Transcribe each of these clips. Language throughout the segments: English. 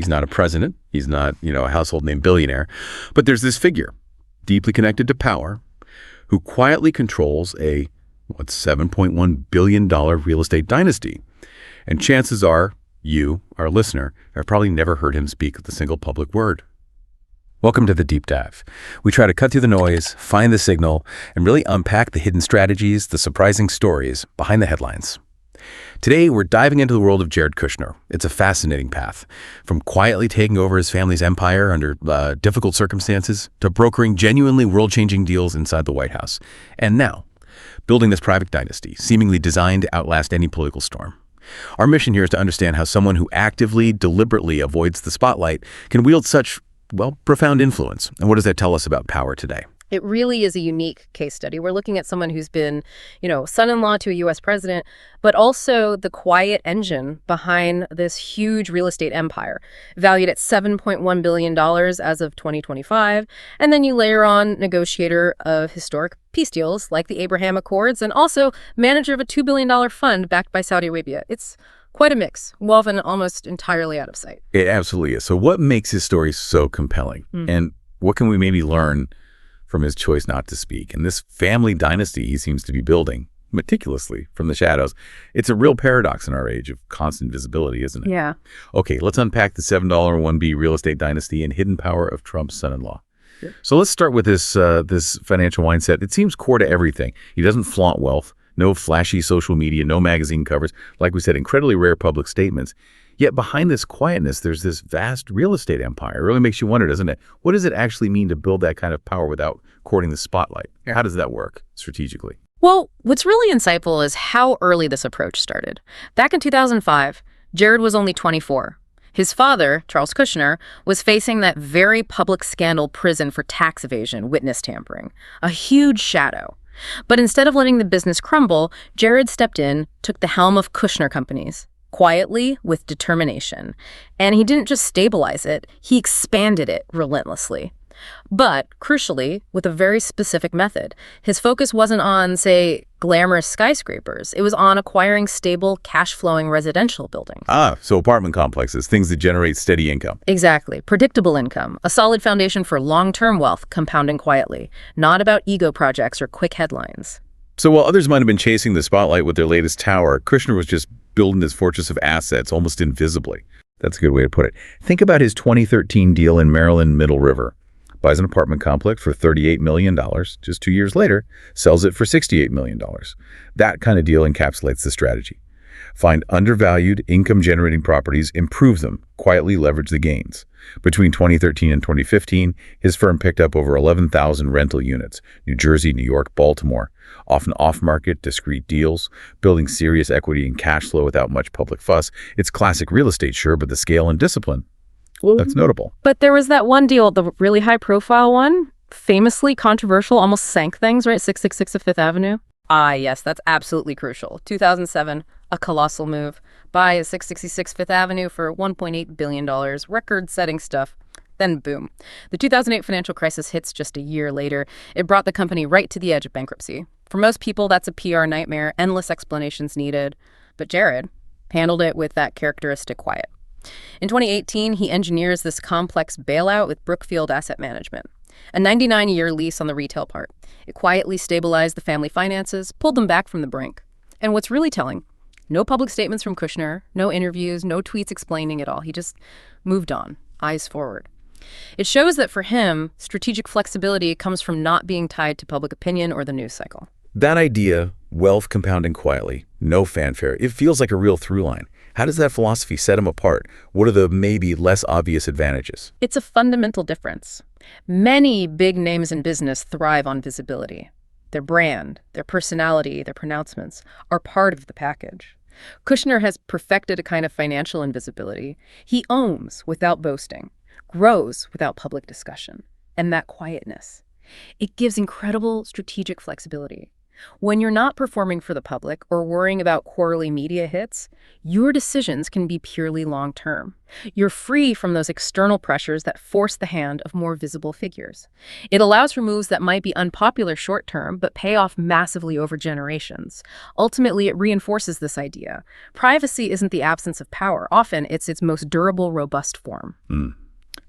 He's not a president. He's not, a household name billionaire. But there's this figure, deeply connected to power, who quietly controls a, $7.1 billion real estate dynasty. And chances are, you, our listener, have probably never heard him speak a single public word. Welcome to The Deep Dive. We try to cut through the noise, find the signal, and really unpack the hidden strategies, the surprising stories behind the headlines. Today, we're diving into the world of Jared Kushner. It's a fascinating path, from quietly taking over his family's empire under difficult circumstances to brokering genuinely world-changing deals inside the White House. And now, building this private dynasty, seemingly designed to outlast any political storm. Our mission here is to understand how someone who actively, deliberately avoids the spotlight can wield such profound influence. And what does that tell us about power today? It really is a unique case study. We're looking at someone who's been, son-in-law to a U.S. president, but also the quiet engine behind this huge real estate empire, valued at $7.1 billion as of 2025. And then you layer on negotiator of historic peace deals like the Abraham Accords, and also manager of a $2 billion fund backed by Saudi Arabia. It's quite a mix, woven almost entirely out of sight. It absolutely is. So what makes his story so compelling? And what can we maybe learn from his choice not to speak? And this family dynasty he seems to be building meticulously from the shadows. It's a real paradox in our age of constant visibility, isn't it? Yeah. Okay, let's unpack the $7.1B real estate dynasty and hidden power of Trump's son-in-law. Sure. So let's start with this financial mindset. It seems core to everything. He doesn't flaunt wealth, no flashy social media, no magazine covers. Like we said, incredibly rare public statements. Yet behind this quietness, there's this vast real estate empire. It really makes you wonder, doesn't it? What does it actually mean to build that kind of power without courting the spotlight? Yeah. How does that work strategically? Well, what's really insightful is how early this approach started. Back in 2005, Jared was only 24. His father, Charles Kushner, was facing that very public scandal prison for tax evasion, witness tampering, a huge shadow. But instead of letting the business crumble, Jared stepped in, took the helm of Kushner Companies, quietly, with determination. And he didn't just stabilize it, he expanded it relentlessly. But, crucially, with a very specific method. His focus wasn't on, say, glamorous skyscrapers. It was on acquiring stable, cash-flowing residential buildings. So apartment complexes, things that generate steady income. Exactly. Predictable income, a solid foundation for long-term wealth compounding quietly, not about ego projects or quick headlines. So while others might have been chasing the spotlight with their latest tower, Kushner was just building this fortress of assets almost invisibly. That's a good way to put it. Think about his 2013 deal in Maryland Middle River. Buys an apartment complex for $38 million. Just 2 years later, sells it for $68 million. That kind of deal encapsulates the strategy. Find undervalued, income-generating properties, improve them, quietly leverage the gains. Between 2013 and 2015, his firm picked up over 11,000 rental units, New Jersey, New York, Baltimore, often off-market, discrete deals, building serious equity and cash flow without much public fuss. It's classic real estate, sure, but the scale and discipline, that's notable. But there was that one deal, the really high-profile one, famously controversial, almost sank things, right? 666 of Fifth Avenue. Yes, that's absolutely crucial. 2007, a colossal move. Buy a 666 Fifth Avenue for $1.8 billion, record-setting stuff. Then boom. The 2008 financial crisis hits just a year later. It brought the company right to the edge of bankruptcy. For most people, that's a PR nightmare, endless explanations needed. But Jared handled it with that characteristic quiet. In 2018, he engineers this complex bailout with Brookfield Asset Management, a 99-year lease on the retail part. It quietly stabilized the family finances, pulled them back from the brink. And what's really telling, no public statements from Kushner, no interviews, no tweets explaining it all. He just moved on, eyes forward. It shows that for him, strategic flexibility comes from not being tied to public opinion or the news cycle. That idea, wealth compounding quietly, no fanfare, it feels like a real through line. How does that philosophy set him apart? What are the maybe less obvious advantages? It's a fundamental difference. Many big names in business thrive on visibility. Their brand, their personality, their pronouncements are part of the package. Kushner has perfected a kind of financial invisibility. He owns without boasting, grows without public discussion, and that quietness. It gives incredible strategic flexibility. When you're not performing for the public or worrying about quarterly media hits, your decisions can be purely long-term. You're free from those external pressures that force the hand of more visible figures. It allows for moves that might be unpopular short-term but pay off massively over generations. Ultimately, it reinforces this idea. Privacy isn't the absence of power. Often, it's its most durable, robust form.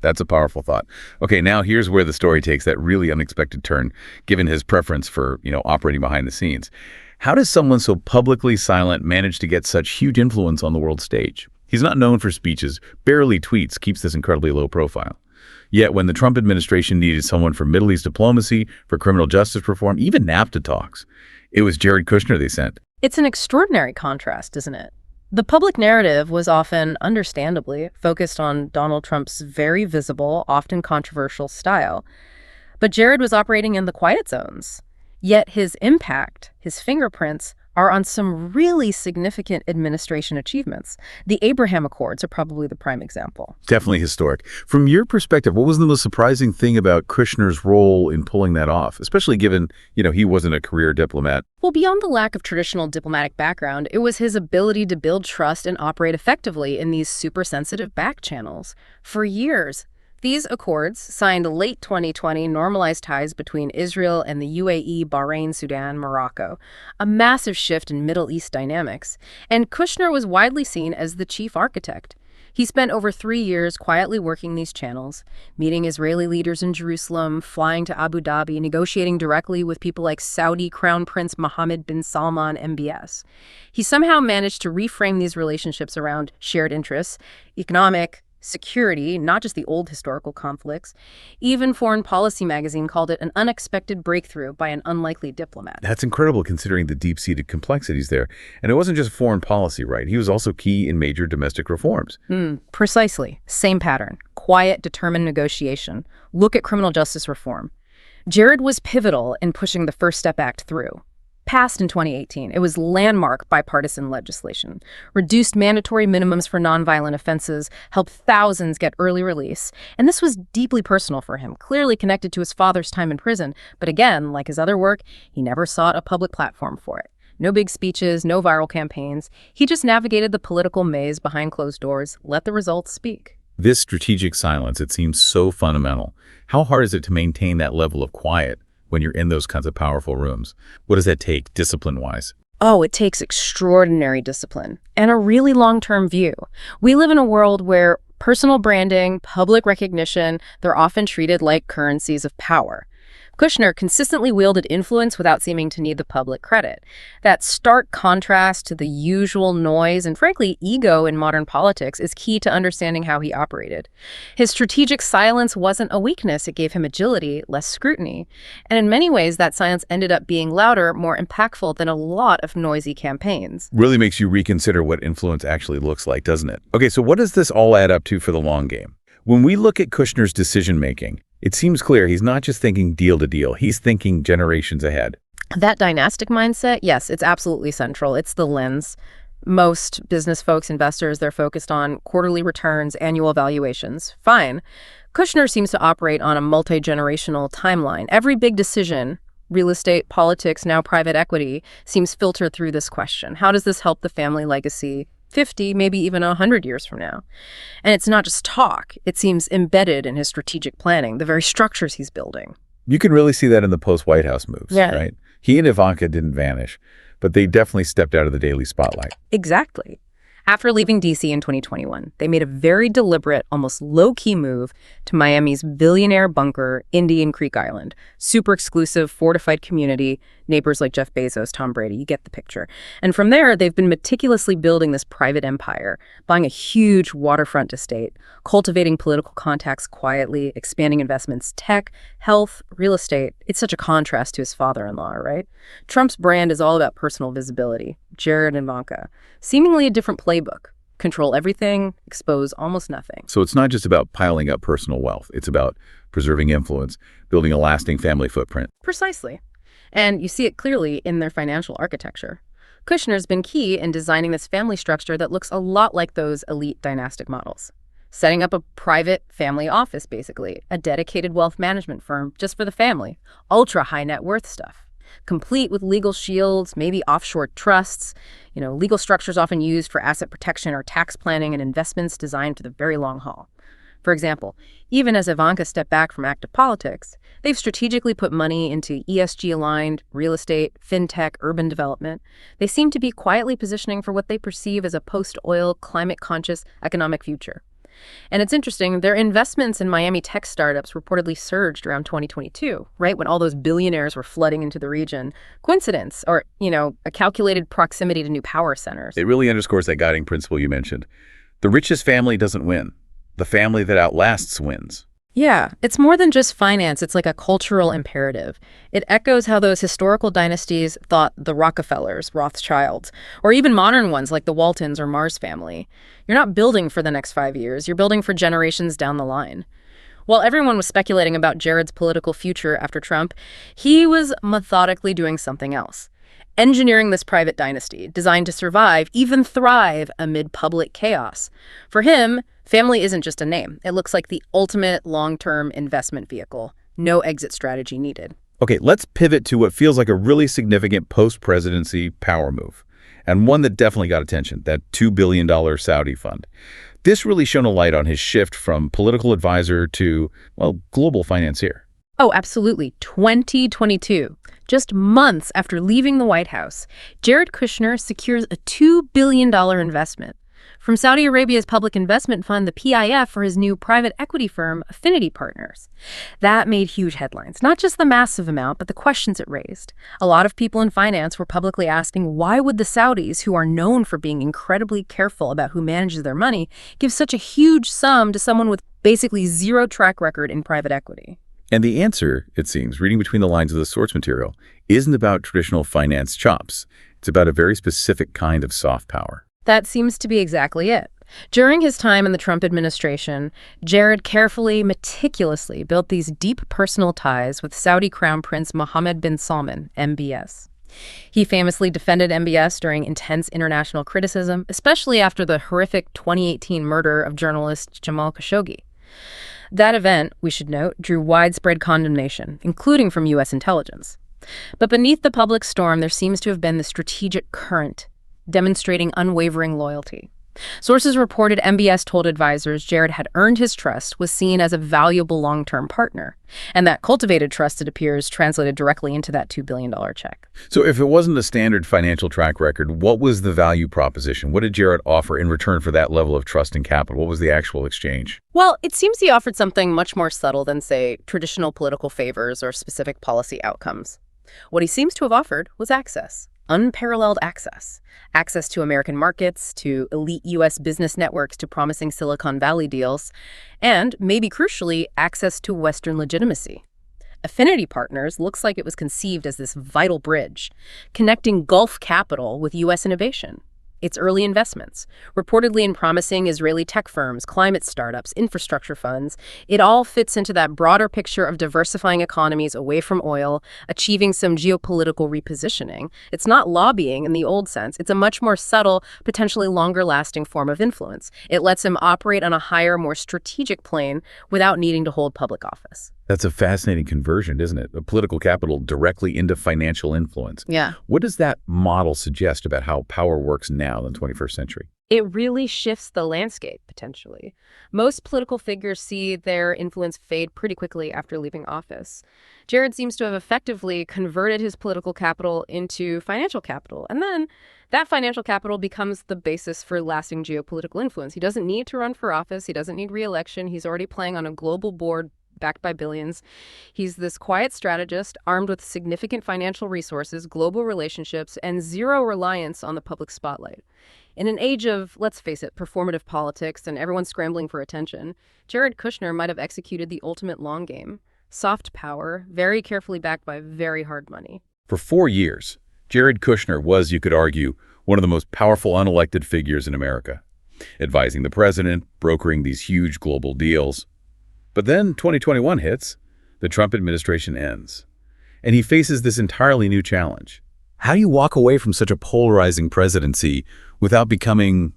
That's a powerful thought. Okay, now here's where the story takes that really unexpected turn, given his preference for, operating behind the scenes. How does someone so publicly silent manage to get such huge influence on the world stage? He's not known for speeches, barely tweets, keeps this incredibly low profile. Yet when the Trump administration needed someone for Middle East diplomacy, for criminal justice reform, even NAFTA talks, it was Jared Kushner they sent. It's an extraordinary contrast, isn't it? The public narrative was often, understandably, focused on Donald Trump's very visible, often controversial style. But Jared was operating in the quiet zones. Yet his impact, his fingerprints, are on some really significant administration achievements. The Abraham Accords are probably the prime example. Definitely historic. From your perspective, what was the most surprising thing about Kushner's role in pulling that off, especially given, he wasn't a career diplomat? Well, beyond the lack of traditional diplomatic background, it was his ability to build trust and operate effectively in these super-sensitive back channels. For years, these accords, signed late 2020, normalized ties between Israel and the UAE, Bahrain, Sudan, Morocco, a massive shift in Middle East dynamics. And Kushner was widely seen as the chief architect. He spent over 3 years quietly working these channels, meeting Israeli leaders in Jerusalem, flying to Abu Dhabi, negotiating directly with people like Saudi Crown Prince Mohammed bin Salman, MBS. He somehow managed to reframe these relationships around shared interests, economic, security, not just the old historical conflicts. Even Foreign Policy magazine called it an unexpected breakthrough by an unlikely diplomat. That's incredible considering the deep-seated complexities there. And it wasn't just foreign policy, right? He was also key in major domestic reforms. Precisely. Same pattern. Quiet, determined negotiation. Look at criminal justice reform. Jared was pivotal in pushing the First Step Act through. Passed in 2018, it was landmark bipartisan legislation, reduced mandatory minimums for nonviolent offenses, helped thousands get early release, and this was deeply personal for him, clearly connected to his father's time in prison, but again, like his other work, he never sought a public platform for it. No big speeches, no viral campaigns. He just navigated the political maze behind closed doors, let the results speak. This strategic silence, it seems so fundamental. How hard is it to maintain that level of quiet when you're in those kinds of powerful rooms? What does that take, discipline-wise? Oh, it takes extraordinary discipline and a really long-term view. We live in a world where personal branding, public recognition, they're often treated like currencies of power. Kushner consistently wielded influence without seeming to need the public credit. That stark contrast to the usual noise and, frankly, ego in modern politics is key to understanding how he operated. His strategic silence wasn't a weakness. It gave him agility, less scrutiny. And in many ways, that silence ended up being louder, more impactful than a lot of noisy campaigns. Really makes you reconsider what influence actually looks like, doesn't it? Okay, so what does this all add up to for the long game? When we look at Kushner's decision-making, it seems clear he's not just thinking deal to deal, he's thinking generations ahead. That dynastic mindset, yes, it's absolutely central. It's the lens. Most business folks, investors, they're focused on quarterly returns, annual valuations. Fine. Kushner seems to operate on a multi-generational timeline. Every big decision, real estate, politics, now private equity, seems filtered through this question. How does this help the family legacy 50, maybe even 100 years from now? And it's not just talk. It seems embedded in his strategic planning, the very structures he's building. You can really see that in the post-White House moves, right? He and Ivanka didn't vanish, but they definitely stepped out of the daily spotlight. Exactly. After leaving D.C. in 2021, they made a very deliberate, almost low-key move to Miami's billionaire bunker, Indian Creek Island. Super exclusive, fortified community, neighbors like Jeff Bezos, Tom Brady, you get the picture. And from there, they've been meticulously building this private empire, buying a huge waterfront estate, cultivating political contacts quietly, expanding investments, tech, health, real estate. It's such a contrast to his father-in-law, right? Trump's brand is all about personal visibility. Jared and Ivanka. Seemingly a different playbook. Control everything, expose almost nothing. So it's not just about piling up personal wealth. It's about preserving influence, building a lasting family footprint. Precisely. And you see it clearly in their financial architecture. Kushner's been key in designing this family structure that looks a lot like those elite dynastic models. Setting up a private family office, basically, a dedicated wealth management firm just for the family, ultra high net worth stuff. complete with legal shields, maybe offshore trusts, legal structures often used for asset protection or tax planning and investments designed for the very long haul. For example, even as Ivanka stepped back from active politics, they've strategically put money into ESG-aligned real estate, fintech, urban development. They seem to be quietly positioning for what they perceive as a post-oil, climate-conscious economic future. And it's interesting, their investments in Miami tech startups reportedly surged around 2022, right, when all those billionaires were flooding into the region. Coincidence, or, a calculated proximity to new power centers? It really underscores that guiding principle you mentioned. The richest family doesn't win. The family that outlasts wins. Yeah, it's more than just finance. It's like a cultural imperative. It echoes how those historical dynasties thought the Rockefellers, Rothschilds, or even modern ones like the Waltons or Mars family. You're not building for the next 5 years. You're building for generations down the line. While everyone was speculating about Jared's political future after Trump, he was methodically doing something else. Engineering this private dynasty designed to survive, even thrive, amid public chaos. For him, family isn't just a name. It looks like the ultimate long-term investment vehicle. No exit strategy needed. Okay, let's pivot to what feels like a really significant post-presidency power move, and one that definitely got attention, that $2 billion Saudi fund. This really shone a light on his shift from political advisor to, global financier. Oh, absolutely. 2022. Just months after leaving the White House, Jared Kushner secures a $2 billion investment from Saudi Arabia's public investment fund, the PIF, for his new private equity firm, Affinity Partners. That made huge headlines, not just the massive amount, but the questions it raised. A lot of people in finance were publicly asking, why would the Saudis, who are known for being incredibly careful about who manages their money, give such a huge sum to someone with basically zero track record in private equity? And the answer, it seems, reading between the lines of the source material, isn't about traditional finance chops. It's about a very specific kind of soft power. That seems to be exactly it. During his time in the Trump administration, Jared carefully, meticulously built these deep personal ties with Saudi Crown Prince Mohammed bin Salman, MBS. He famously defended MBS during intense international criticism, especially after the horrific 2018 murder of journalist Jamal Khashoggi. That event, we should note, drew widespread condemnation, including from U.S. intelligence. But beneath the public storm, there seems to have been the strategic current, demonstrating unwavering loyalty. Sources reported MBS told advisors Jared had earned his trust, was seen as a valuable long-term partner, and that cultivated trust, it appears, translated directly into that $2 billion check. So if it wasn't a standard financial track record, what was the value proposition? What did Jared offer in return for that level of trust and capital? What was the actual exchange? Well, it seems he offered something much more subtle than, say, traditional political favors or specific policy outcomes. What he seems to have offered was access. Unparalleled access. Access to American markets, to elite U.S. business networks, to promising Silicon Valley deals, and, maybe crucially, access to Western legitimacy. Affinity Partners looks like it was conceived as this vital bridge, connecting Gulf capital with U.S. innovation. Its early investments, reportedly in promising Israeli tech firms, climate startups, infrastructure funds, it all fits into that broader picture of diversifying economies away from oil, achieving some geopolitical repositioning. It's not lobbying in the old sense. It's a much more subtle, potentially longer-lasting form of influence. It lets him operate on a higher, more strategic plane without needing to hold public office. That's a fascinating conversion, isn't it? A political capital directly into financial influence. Yeah. What does that model suggest about how power works now in the 21st century? It really shifts the landscape, potentially. Most political figures see their influence fade pretty quickly after leaving office. Jared seems to have effectively converted his political capital into financial capital, and then that financial capital becomes the basis for lasting geopolitical influence. He doesn't need to run for office. He doesn't need re-election. He's already playing on a global board backed by billions. He's this quiet strategist armed with significant financial resources, global relationships, and zero reliance on the public spotlight. In an age of, let's face it, performative politics and everyone scrambling for attention, Jared Kushner might have executed the ultimate long game. Soft power, very carefully backed by very hard money. For 4 years, Jared Kushner was, you could argue, one of the most powerful unelected figures in America, advising the president, brokering these huge global deals. But then 2021 hits, the Trump administration ends, and he faces this entirely new challenge. How do you walk away from such a polarizing presidency without becoming,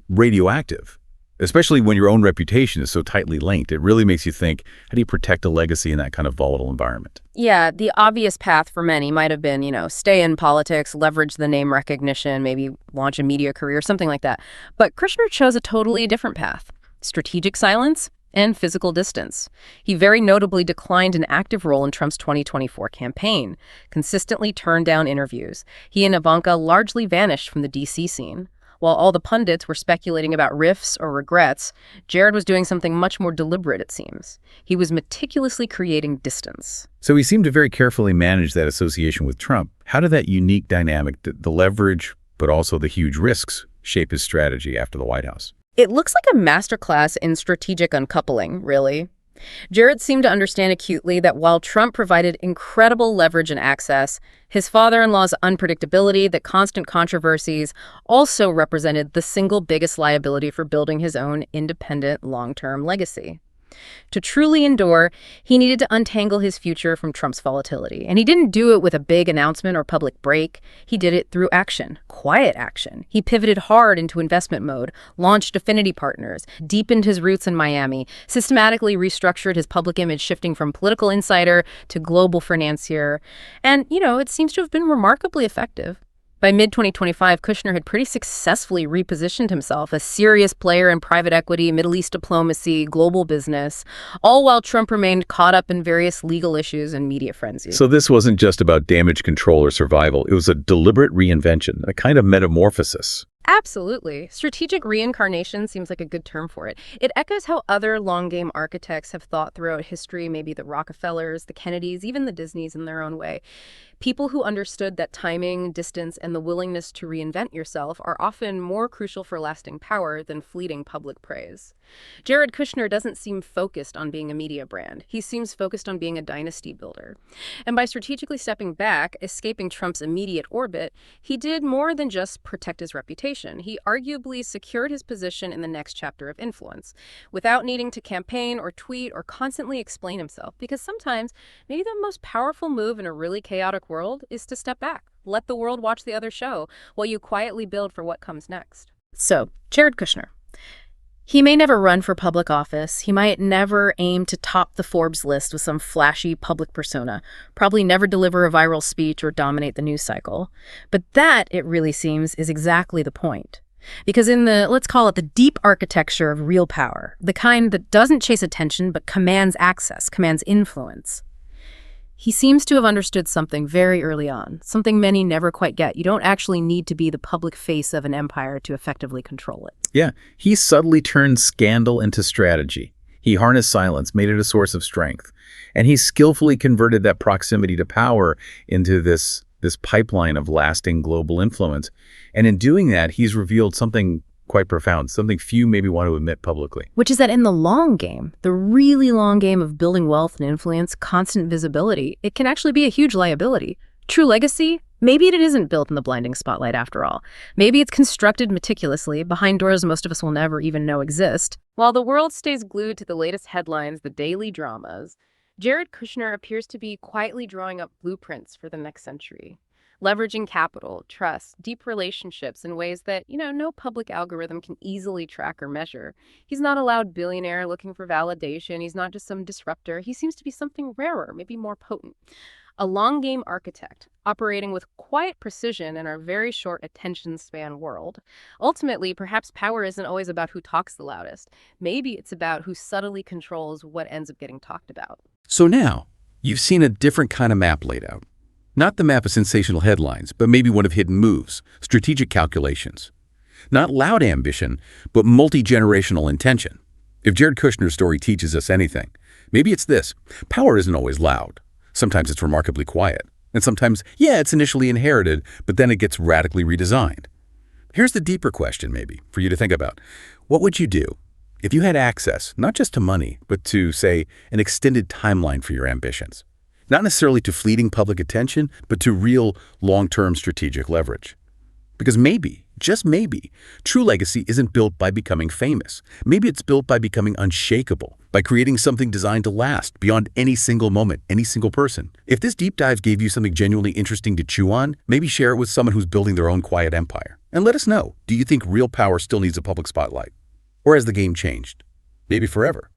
radioactive? especially when your own reputation is so tightly linked. It really makes you think, how do you protect a legacy in that kind of volatile environment? Yeah, the obvious path for many might have been, stay in politics, leverage the name recognition, maybe launch a media career, something like that. But Kushner chose a totally different path: strategic silence and physical distance. He very notably declined an active role in Trump's 2024 campaign, consistently turned down interviews. He and Ivanka largely vanished from the D.C. scene. While all the pundits were speculating about rifts or regrets, Jared was doing something much more deliberate, it seems. He was meticulously creating distance. So he seemed to very carefully manage that association with Trump. How did that unique dynamic, the leverage, but also the huge risks, shape his strategy after the White House? It looks like a masterclass in strategic uncoupling, really. Jared seemed to understand acutely that while Trump provided incredible leverage and access, his father-in-law's unpredictability, the constant controversies, also represented the single biggest liability for building his own independent, long-term legacy. To truly endure, he needed to untangle his future from Trump's volatility. And he didn't do it with a big announcement or public break. He did it through action, quiet action. He pivoted hard into investment mode, launched affinity partners, deepened his roots in Miami, systematically restructured his public image, shifting from political insider to global financier. And, it seems to have been remarkably effective. By mid-2025, Kushner had pretty successfully repositioned himself, a serious player in private equity, Middle East diplomacy, global business, all while Trump remained caught up in various legal issues and media frenzy. So this wasn't just about damage control or survival. It was a deliberate reinvention, a kind of metamorphosis. Absolutely. Strategic reincarnation seems like a good term for it. It echoes how other long-game architects have thought throughout history, maybe the Rockefellers, the Kennedys, even the Disneys in their own way. People who understood that timing, distance, and the willingness to reinvent yourself are often more crucial for lasting power than fleeting public praise. Jared Kushner doesn't seem focused on being a media brand. He seems focused on being a dynasty builder. And by strategically stepping back, escaping Trump's immediate orbit, he did more than just protect his reputation. He arguably secured his position in the next chapter of influence, without needing to campaign or tweet or constantly explain himself. Because sometimes, maybe the most powerful move in a really chaotic world is to step back. Let the world watch the other show while you quietly build for what comes next. So, Jared Kushner. He may never run for public office. He might never aim to top the Forbes list with some flashy public persona, probably never deliver a viral speech or dominate the news cycle. But that, it really seems, is exactly the point. Because in the, let's call it the deep architecture of real power, the kind that doesn't chase attention but commands access, commands influence, he seems to have understood something very early on, something many never quite get. You don't actually need to be the public face of an empire to effectively control it. Yeah, he subtly turned scandal into strategy. He harnessed silence, made it a source of strength. And he skillfully converted that proximity to power into this pipeline of lasting global influence. And in doing that, he's revealed something quite profound, something few maybe want to admit publicly. Which is that in the long game, the really long game of building wealth and influence, constant visibility, it can actually be a huge liability. True legacy, maybe it isn't built in the blinding spotlight after all. Maybe it's constructed meticulously, behind doors most of us will never even know exist. While the world stays glued to the latest headlines, the daily dramas, Jared Kushner appears to be quietly drawing up blueprints for the next century. Leveraging capital, trust, deep relationships in ways that, no public algorithm can easily track or measure. He's not a loud billionaire looking for validation. He's not just some disruptor. He seems to be something rarer, maybe more potent. A long-game architect, operating with quiet precision in our very short attention span world. Ultimately, perhaps power isn't always about who talks the loudest. Maybe it's about who subtly controls what ends up getting talked about. So now, you've seen a different kind of map laid out. Not the map of sensational headlines, but maybe one of hidden moves, strategic calculations. Not loud ambition, but multi-generational intention. If Jared Kushner's story teaches us anything, maybe it's this: power isn't always loud. Sometimes it's remarkably quiet. And sometimes, it's initially inherited, but then it gets radically redesigned. Here's the deeper question, maybe, for you to think about. What would you do if you had access, not just to money, but to, say, an extended timeline for your ambitions? Not necessarily to fleeting public attention, but to real long-term strategic leverage. Because maybe, just maybe, true legacy isn't built by becoming famous. Maybe it's built by becoming unshakable, by creating something designed to last beyond any single moment, any single person. If this deep dive gave you something genuinely interesting to chew on, maybe share it with someone who's building their own quiet empire. And let us know, do you think real power still needs a public spotlight? Or has the game changed? Maybe forever.